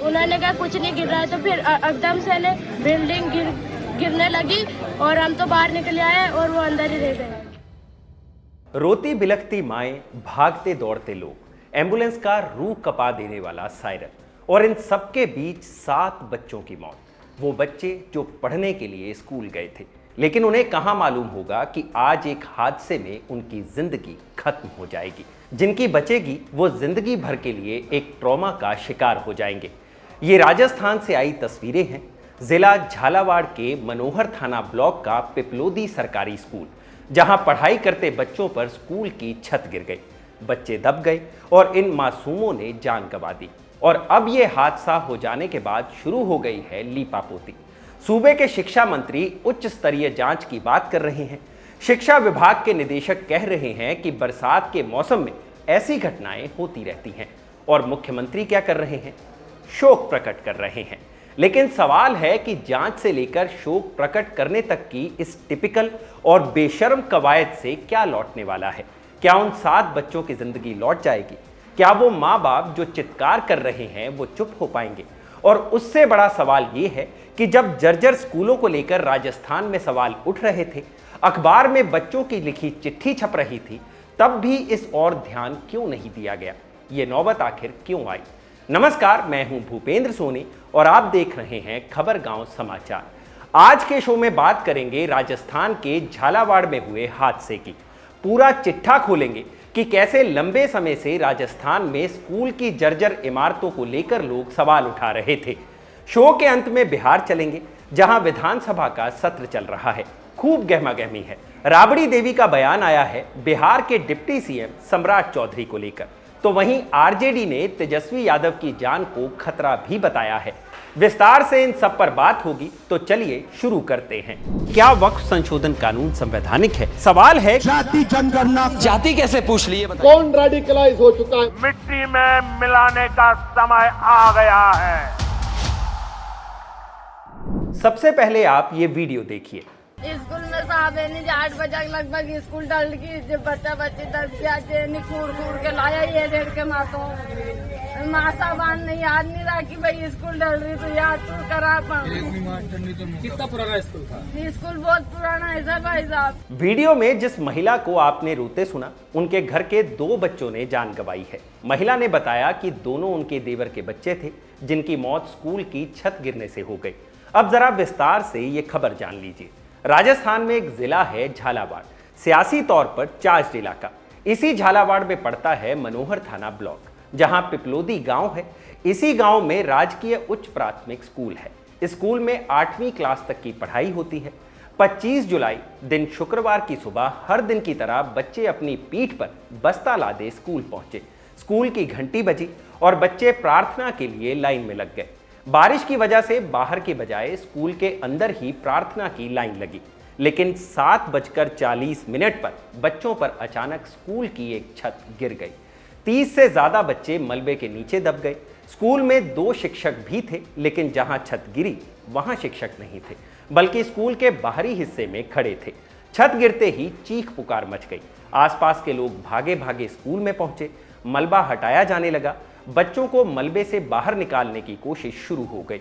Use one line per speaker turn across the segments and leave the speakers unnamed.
उन्होंने कहा कुछ नहीं गिर रहा है, तो फिर एकदम से बिल्डिंग गिरने लगी और हम तो बाहर निकल आए और वो अंदर ही रह गए।
रोती बिलखती माएं, भागते दौड़ते लोग, एम्बुलेंस का रूह कपा देने वाला सायरन, और इन सबके बीच 7 बच्चों की मौत। वो बच्चे जो पढ़ने के लिए स्कूल गए थे, लेकिन उन्हें कहां मालूम होगा कि आज एक हादसे में उनकी जिंदगी खत्म हो जाएगी। जिनकी बचेगी वो जिंदगी भर के लिए एक ट्रॉमा का शिकार हो जाएंगे। ये राजस्थान से आई तस्वीरें हैं। जिला झालावाड़ के मनोहर थाना ब्लॉक का पिपलोदी सरकारी स्कूल, जहां पढ़ाई करते बच्चों पर स्कूल की छत गिर गई, बच्चे दब गए और इन मासूमों ने जान गंवा दी। और अब यह हादसा हो जाने के बाद शुरू हो गई है लीपापोती। सूबे के शिक्षा मंत्री उच्च स्तरीय जांच की बात कर रहे हैं। शिक्षा विभाग के निदेशक कह रहे हैं कि बरसात के मौसम में ऐसी घटनाएं होती रहती हैं। और मुख्यमंत्री क्या कर रहे हैं? शोक प्रकट कर रहे हैं। लेकिन सवाल है कि जांच से लेकर शोक प्रकट करने तक की इस टिपिकल और बेशर्म कवायद से क्या लौटने वाला है? क्या उन 7 बच्चों की जिंदगी लौट जाएगी? क्या वो माँ बाप जो चित्कार कर रहे हैं वो चुप हो पाएंगे? और उससे बड़ा सवाल ये है कि जब जर्जर स्कूलों को लेकर राजस्थान में सवाल उठ रहे थे, अखबार में बच्चों की लिखी चिट्ठी छप रही थी, तब भी इस ओर ध्यान क्यों नहीं दिया गया? ये नौबत आखिर क्यों आई? नमस्कार, मैं हूं भूपेंद्र सोनी और आप देख रहे हैं खबर गांव समाचार। आज के शो में बात करेंगे राजस्थान के झालावाड़ में हुए हादसे की। पूरा चिट्ठा खोलेंगे कि कैसे लंबे समय से राजस्थान में स्कूल की जर्जर इमारतों को लेकर लोग सवाल उठा रहे थे। शो के अंत में बिहार चलेंगे, जहां विधानसभा का सत्र चल रहा है। खूब गहमागहमी है। राबड़ी देवी का बयान आया है बिहार के डिप्टी सीएम सम्राट चौधरी को लेकर, तो वहीं आरजेडी ने तेजस्वी यादव की जान को खतरा भी बताया है। विस्तार से इन सब पर बात होगी, तो चलिए शुरू करते हैं। क्या वक्फ संशोधन कानून संवैधानिक है? सवाल है
जाति जनगणना,
जाति कैसे पूछ ली? बताइए।
कौन रेडिकलाइज हो चुका है?
मिट्टी में मिलाने का समय आ गया है।
सबसे पहले आप ये वीडियो देखिए।
स्कूल में साहब 8 बजे लगभग स्कूल डल की जब बच्चे दस जाते खूर के लाया ये रेड के मासा बांध नहीं याद नहीं रहा कि भाई स्कूल डल रही तो याद तो करा।
कितना पुराना स्कूल था?
स्कूल बहुत पुराना है सर भाई साहब।
वीडियो में जिस महिला को आपने रोते सुना, उनके घर के 2 बच्चों ने जान गंवाई है। महिला ने बताया कि दोनों उनके देवर के बच्चे थे, जिनकी मौत स्कूल की छत गिरने से हो गई। अब जरा विस्तार से ये खबर जान लीजिए। राजस्थान में एक जिला है झालावाड़, सियासी तौर पर चार्ज इलाका। इसी झालावाड़ में पड़ता है मनोहर थाना ब्लॉक, जहां पिपलोदी गांव है। इसी गांव में राजकीय उच्च प्राथमिक स्कूल है। स्कूल में 8वीं क्लास तक की पढ़ाई होती है। 25 जुलाई दिन शुक्रवार की सुबह हर दिन की तरह बच्चे अपनी पीठ पर बस्ता लादे स्कूल पहुंचे। स्कूल की घंटी बजी और बच्चे प्रार्थना के लिए लाइन में लग गए। बारिश की वजह से बाहर के बजाय स्कूल के अंदर ही प्रार्थना की लाइन लगी। लेकिन 7:40 पर बच्चों पर अचानक स्कूल की एक छत गिर गई। 30 से ज्यादा बच्चे मलबे के नीचे दब गए। स्कूल में 2 शिक्षक भी थे, लेकिन जहां छत गिरी वहां शिक्षक नहीं थे, बल्कि स्कूल के बाहरी हिस्से में खड़े थे। छत गिरते ही चीख पुकार मच गई। आसपास के लोग भागे भागे स्कूल में पहुंचे। मलबा हटाया जाने लगा। बच्चों को मलबे से बाहर निकालने की कोशिश शुरू हो गई।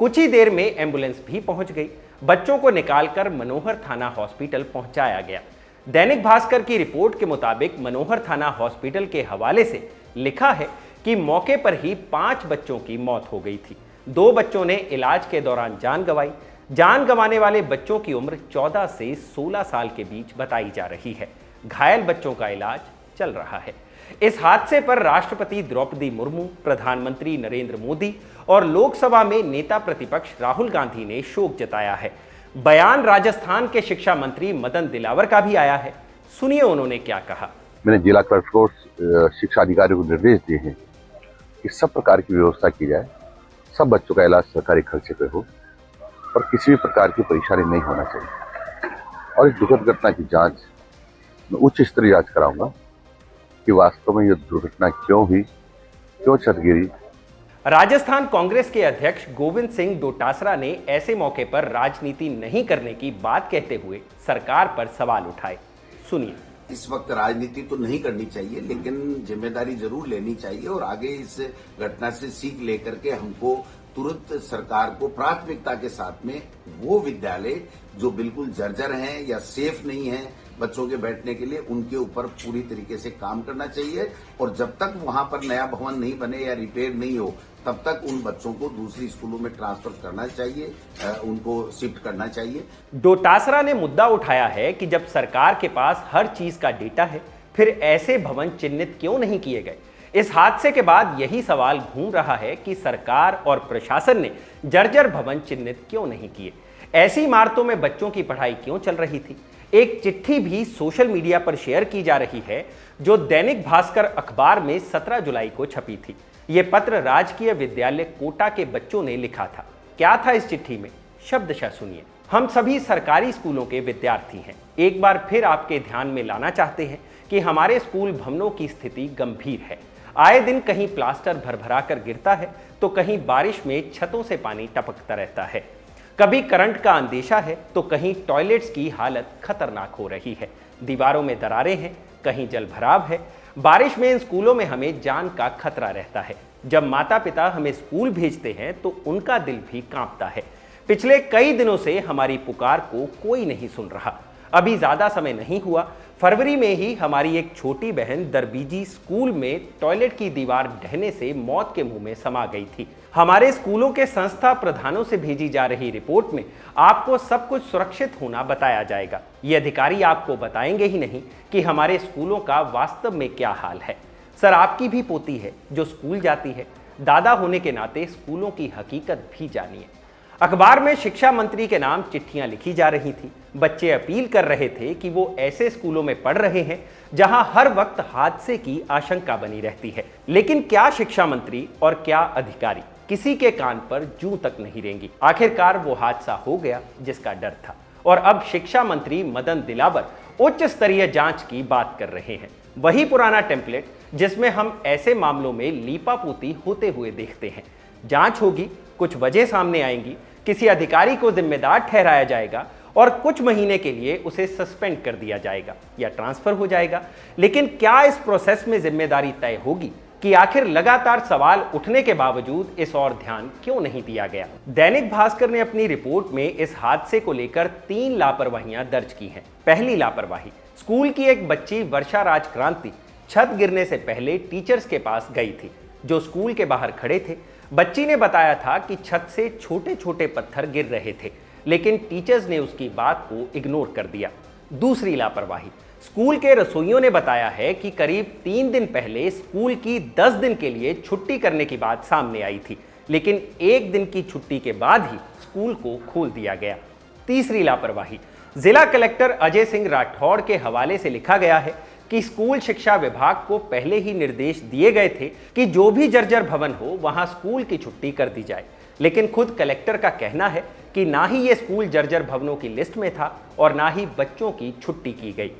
कुछ ही देर में एम्बुलेंस भी पहुंच गई। बच्चों को निकालकर मनोहर थाना हॉस्पिटल पहुंचाया गया। दैनिक भास्कर की रिपोर्ट के मुताबिक मनोहर थाना हॉस्पिटल के हवाले से लिखा है कि मौके पर ही 5 बच्चों की मौत हो गई थी। 2 बच्चों ने इलाज के दौरान जान गंवाई। जान गंवाने वाले बच्चों की उम्र 14 से 16 साल के बीच बताई जा रही है। घायल बच्चों का इलाज चल रहा है। इस हादसे पर राष्ट्रपति द्रौपदी मुर्मू, प्रधानमंत्री नरेंद्र मोदी और लोकसभा में नेता प्रतिपक्ष राहुल गांधी ने शोक जताया है। बयान राजस्थान के शिक्षा मंत्री मदन दिलावर का भी आया है। सुनिए उन्होंने क्या कहा।
मैंने जिला कलेक्टर शिक्षा अधिकारियों को निर्देश दिए हैं कि सब प्रकार की व्यवस्था की जाए, सब बच्चों का इलाज सरकारी खर्चे पे हो और किसी भी प्रकार की परेशानी नहीं होना चाहिए। और इस दुखद घटना की जांच मैं उच्च स्तरीय जांच कराऊंगा कि वास्तव में यह दुर्घटना क्यों हुई, क्यों छत गिरी।
राजस्थान कांग्रेस के अध्यक्ष गोविंद सिंह डोटासरा ने ऐसे मौके पर राजनीति नहीं करने की बात कहते हुए सरकार पर सवाल उठाए। सुनिए।
इस वक्त राजनीति तो नहीं करनी चाहिए, लेकिन जिम्मेदारी जरूर लेनी चाहिए और आगे इस घटना से सीख लेकर के हमको तुरंत सरकार को प्राथमिकता के साथ में वो विद्यालय जो बिल्कुल जर्जर हैं या सेफ नहीं है बच्चों के बैठने के लिए, उनके ऊपर पूरी तरीके से काम करना चाहिए और जब तक वहां पर नया भवन नहीं बने या रिपेयर नहीं हो तब तक उन बच्चों को दूसरी स्कूलों में ट्रांसफर करना चाहिए, उनको शिफ्ट करना चाहिए।
डोटासरा ने मुद्दा उठाया है कि जब सरकार के पास हर चीज का डेटा है, फिर ऐसे भवन चिन्हित क्यों नहीं किए गए। इस हादसे के बाद यही सवाल घूम रहा है कि सरकार और प्रशासन ने जर्जर भवन चिन्हित क्यों नहीं किए। ऐसी इमारतों में बच्चों की पढ़ाई क्यों चल रही थी। एक चिट्ठी भी सोशल मीडिया पर शेयर की जा रही है जो दैनिक भास्कर अखबार में 17 जुलाई को छपी थी। यह पत्र राजकीय विद्यालय कोटा के बच्चों ने लिखा था। क्या था इस चिट्ठी में, शब्दशः सुनिए। हम सभी सरकारी स्कूलों के विद्यार्थी हैं। एक बार फिर आपके ध्यान में लाना चाहते हैं कि हमारे स्कूल भवनों की स्थिति गंभीर है। आए दिन कहीं प्लास्टर भरभरा कर गिरता है तो कहीं बारिश में छतों से पानी टपकता रहता है। कभी करंट का अंदेशा है तो कहीं टॉयलेट्स की हालत खतरनाक हो रही है। दीवारों में दरारें हैं, कहीं जल भराव है। बारिश में इन स्कूलों में हमें जान का खतरा रहता है। जब माता पिता हमें स्कूल भेजते हैं तो उनका दिल भी कांपता है। पिछले कई दिनों से हमारी पुकार को कोई नहीं सुन रहा। अभी ज्यादा समय नहीं हुआ, फरवरी में ही हमारी एक छोटी बहन दरबीजी स्कूल में टॉयलेट की दीवार ढहने से मौत के मुंह में समा गई थी। हमारे स्कूलों के संस्था प्रधानों से भेजी जा रही रिपोर्ट में आपको सब कुछ सुरक्षित होना बताया जाएगा। ये अधिकारी आपको बताएंगे ही नहीं कि हमारे स्कूलों का वास्तव में क्या हाल है। सर, आपकी भी पोती है जो स्कूल जाती है। दादा होने के नाते स्कूलों की हकीकत भी जानिए। अखबार में शिक्षा मंत्री के नाम चिट्ठियां लिखी जा रही थी। बच्चे अपील कर रहे थे कि वो ऐसे स्कूलों में पढ़ रहे हैं जहां हर वक्त हादसे की आशंका बनी रहती है। लेकिन क्या शिक्षा मंत्री और क्या अधिकारी किसी के कान पर जूं तक नहीं रेंगी। आखिरकार वो हादसा हो गया जिसका डर था और अब शिक्षा मंत्री मदन दिलावर उच्च स्तरीय जांच की बात कर रहे हैं। वही पुराना टेम्पलेट जिसमें हम ऐसे मामलों में लीपापोती होते हुए देखते हैं। जांच होगी, कुछ वजह सामने आएंगी, किसी अधिकारी को जिम्मेदार ठहराया जाएगा और कुछ महीने के लिए उसे सस्पेंड कर दिया जाएगा या ट्रांसफर हो जाएगा। लेकिन क्या इस प्रोसेस में जिम्मेदारी तय होगी कि आखिर लगातार सवाल उठने के बावजूद इस ओर ध्यान क्यों नहीं दिया गया। दैनिक भास्कर ने अपनी रिपोर्ट में इस हादसे को लेकर 3 लापरवाहियां दर्ज की हैं। पहली लापरवाही, स्कूल की एक बच्ची वर्षा राज क्रांति छत गिरने से पहले टीचर्स के पास गई थी जो स्कूल के बाहर खड़े थे। बच्ची ने बताया था कि छत से छोटे छोटे पत्थर गिर रहे थे, लेकिन टीचर्स ने उसकी बात को इग्नोर कर दिया। दूसरी लापरवाही, स्कूल के रसोइयों ने बताया है कि करीब 3 दिन पहले स्कूल की 10 दिन के लिए छुट्टी करने की बात सामने आई थी, लेकिन 1 दिन की छुट्टी के बाद ही स्कूल को खोल दिया गया। तीसरी लापरवाही, जिला कलेक्टर अजय सिंह राठौड़ के हवाले से लिखा गया है कि स्कूल शिक्षा विभाग को पहले ही निर्देश दिए गए थे कि जो भी जर्जर भवन हो वहां स्कूल की छुट्टी कर दी जाए, लेकिन खुद कलेक्टर का कहना है कि ना ही ये स्कूल जर्जर भवनों की लिस्ट में था और ना ही बच्चों की छुट्टी की गई।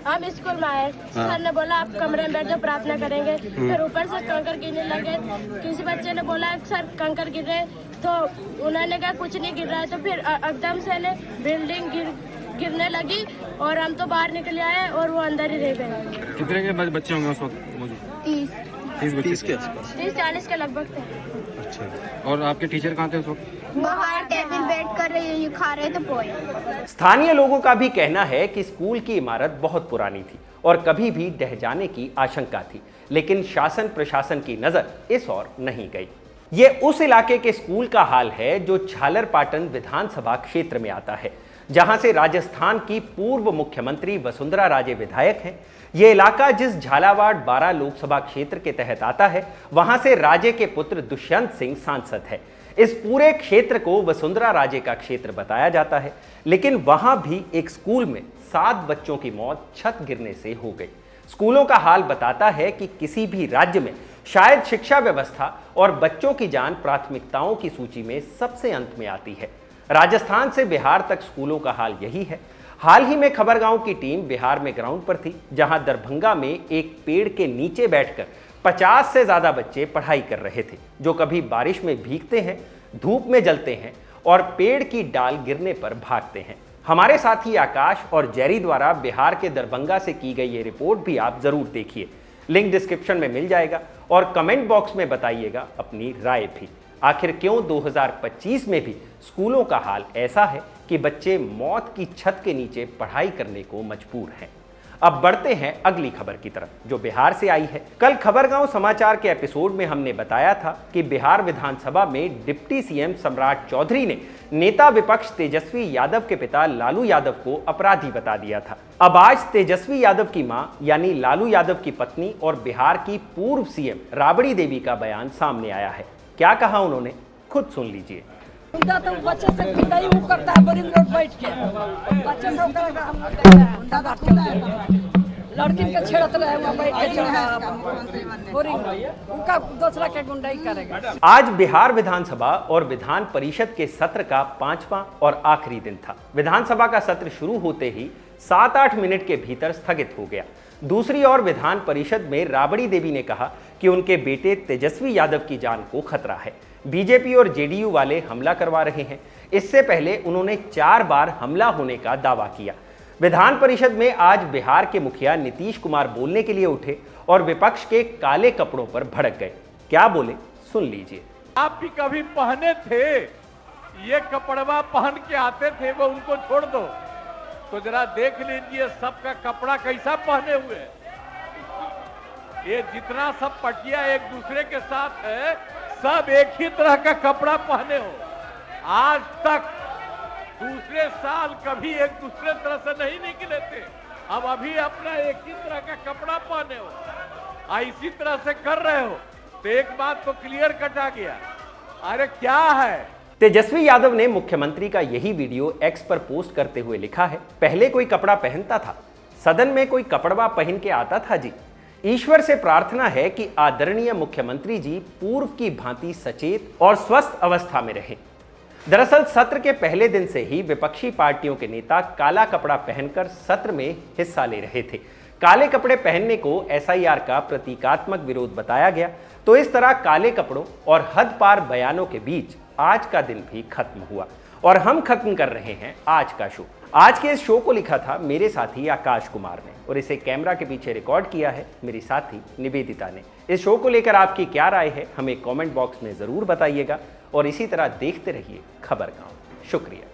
हम स्कूल में आए, सर ने बोला आप कमरे में बैठो प्रार्थना करेंगे। फिर ऊपर से कंकर गिरने लगे। किसी बच्चे ने बोला सर कंकर गिर रहे, तो उन्होंने कहा कुछ नहीं गिर रहा है। तो फिर एकदम से बिल्डिंग गिरने लगी और हम तो बाहर निकले आए और वो अंदर ही रह गए।
कितने के बच्चे होंगे उस वक्त मौजूद? 30 के आसपास,
30-40 के लगभग थे।
अच्छा, और आपके टीचर कहाँ थे उस वक्त?
बाहर टेबल बैठ कर ये खा रहे थे पोए।
स्थानीय लोगों का भी कहना है कि स्कूल की इमारत बहुत पुरानी थी और कभी भी ढह जाने की आशंका थी, लेकिन शासन प्रशासन की नजर इस ओर नहीं गई। ये उस इलाके के स्कूल का हाल है जो झालरपाटन विधानसभा क्षेत्र में आता है, जहां से राजस्थान की पूर्व मुख्यमंत्री वसुंधरा राजे विधायक हैं। यह इलाका जिस झालावाड़ 12 लोकसभा क्षेत्र के तहत आता है, वहां से राजे के पुत्र दुष्यंत सिंह सांसद है। इस पूरे क्षेत्र को वसुंधरा राजे का क्षेत्र बताया जाता है, लेकिन वहां भी एक स्कूल में 7 बच्चों की मौत छत गिरने से हो गई। स्कूलों का हाल बताता है कि किसी भी राज्य में शायद शिक्षा व्यवस्था और बच्चों की जान प्राथमिकताओं की सूची में सबसे अंत में आती है। राजस्थान से बिहार तक स्कूलों का हाल यही है। हाल ही में खबरगांव की टीम बिहार में ग्राउंड पर थी, जहां दरभंगा में एक पेड़ के नीचे बैठकर 50 से ज्यादा बच्चे पढ़ाई कर रहे थे, जो कभी बारिश में भीगते हैं, धूप में जलते हैं और पेड़ की डाल गिरने पर भागते हैं। हमारे साथी आकाश और जेरी द्वारा बिहार के दरभंगा से की गई ये रिपोर्ट भी आप जरूर देखिए। लिंक डिस्क्रिप्शन में मिल जाएगा और कमेंट बॉक्स में बताइएगा अपनी राय भी। आखिर क्यों 2025 में भी स्कूलों का हाल ऐसा है कि बच्चे मौत की छत के नीचे पढ़ाई करने को मजबूर हैं। अब बढ़ते हैं अगली खबर की तरफ, जो बिहार से आई है। कल खबरगांव समाचार के एपिसोड में हमने बताया था कि बिहार विधानसभा में डिप्टी सीएम सम्राट चौधरी ने नेता विपक्ष तेजस्वी यादव के पिता लालू यादव को अपराधी बता दिया था। अब आज तेजस्वी यादव की मां यानी लालू यादव की पत्नी और बिहार की पूर्व सीएम राबड़ी देवी का बयान सामने आया है। क्या कहा उन्होंने, खुद सुन लीजिए।
तो बच्चे से पिटाई वो करता है बड़ी रोड बैठ के, बच्चे से उनका हम गुंडा बात करते लड़की के छेड़त रहे हुआ बैठ के चढ़ा उनका दूसरा के गुंडाई करेगा।
आज बिहार विधानसभा और विधान परिषद के सत्र का 5वां और आखिरी दिन था। विधानसभा का सत्र शुरू होते ही 7-8 मिनट के भीतर स्थगित हो गया। दूसरी ओर विधान परिषद में राबड़ी देवी ने कहा कि उनके बेटे तेजस्वी यादव की जान को खतरा है, बीजेपी और जेडीयू वाले हमला करवा रहे हैं। इससे पहले उन्होंने 4 बार हमला होने का दावा किया। विधान परिषद में आज बिहार के मुखिया नीतीश कुमार बोलने के लिए उठे और विपक्ष के काले कपड़ों पर भड़क गए। क्या बोले, सुन लीजिए।
आप भी कभी पहने थे, ये कपड़वा पहन के आते थे, वो उनको छोड़ दो तो जरा देख लीजिए सबका कपड़ा कैसा पहने हुए है। ये जितना सब पटिया एक दूसरे के साथ है, सब एक ही तरह का कपड़ा पहने हो। आज तक दूसरे साल कभी एक दूसरे तरह से नहीं निकले थे, अब अभी अपना एक ही तरह का कपड़ा पहने हो, इसी तरह से कर रहे हो, तो एक बात तो क्लियर कट आ गया। अरे क्या है।
तेजस्वी यादव ने मुख्यमंत्री का यही वीडियो एक्स पर पोस्ट करते हुए लिखा है, पहले कोई कपड़ा पहनता था, सदन में कोई कपड़वा पहन के आता था जी। ईश्वर से प्रार्थना है कि आदरणीय मुख्यमंत्री जी पूर्व की भांति सचेत और स्वस्थ अवस्था में रहें। दरअसल सत्र के पहले दिन से ही विपक्षी पार्टियों के नेता काला कपड़ा पहनकर सत्र में हिस्सा ले रहे थे। काले कपड़े पहनने को एसआईआर का प्रतीकात्मक विरोध बताया गया, तो इस तरह काले कपड़ों और हद पार बयानों के बीच आज का दिन भी खत्म हुआ और हम खत्म कर रहे हैं आज का शो। आज के इस शो को लिखा था मेरे साथी आकाश कुमार ने और इसे कैमरा के पीछे रिकॉर्ड किया है मेरी साथी निवेदिता ने। इस शो को लेकर आपकी क्या राय है हमें कमेंट बॉक्स में जरूर बताइएगा और इसी तरह देखते रहिए खबरगांव। शुक्रिया।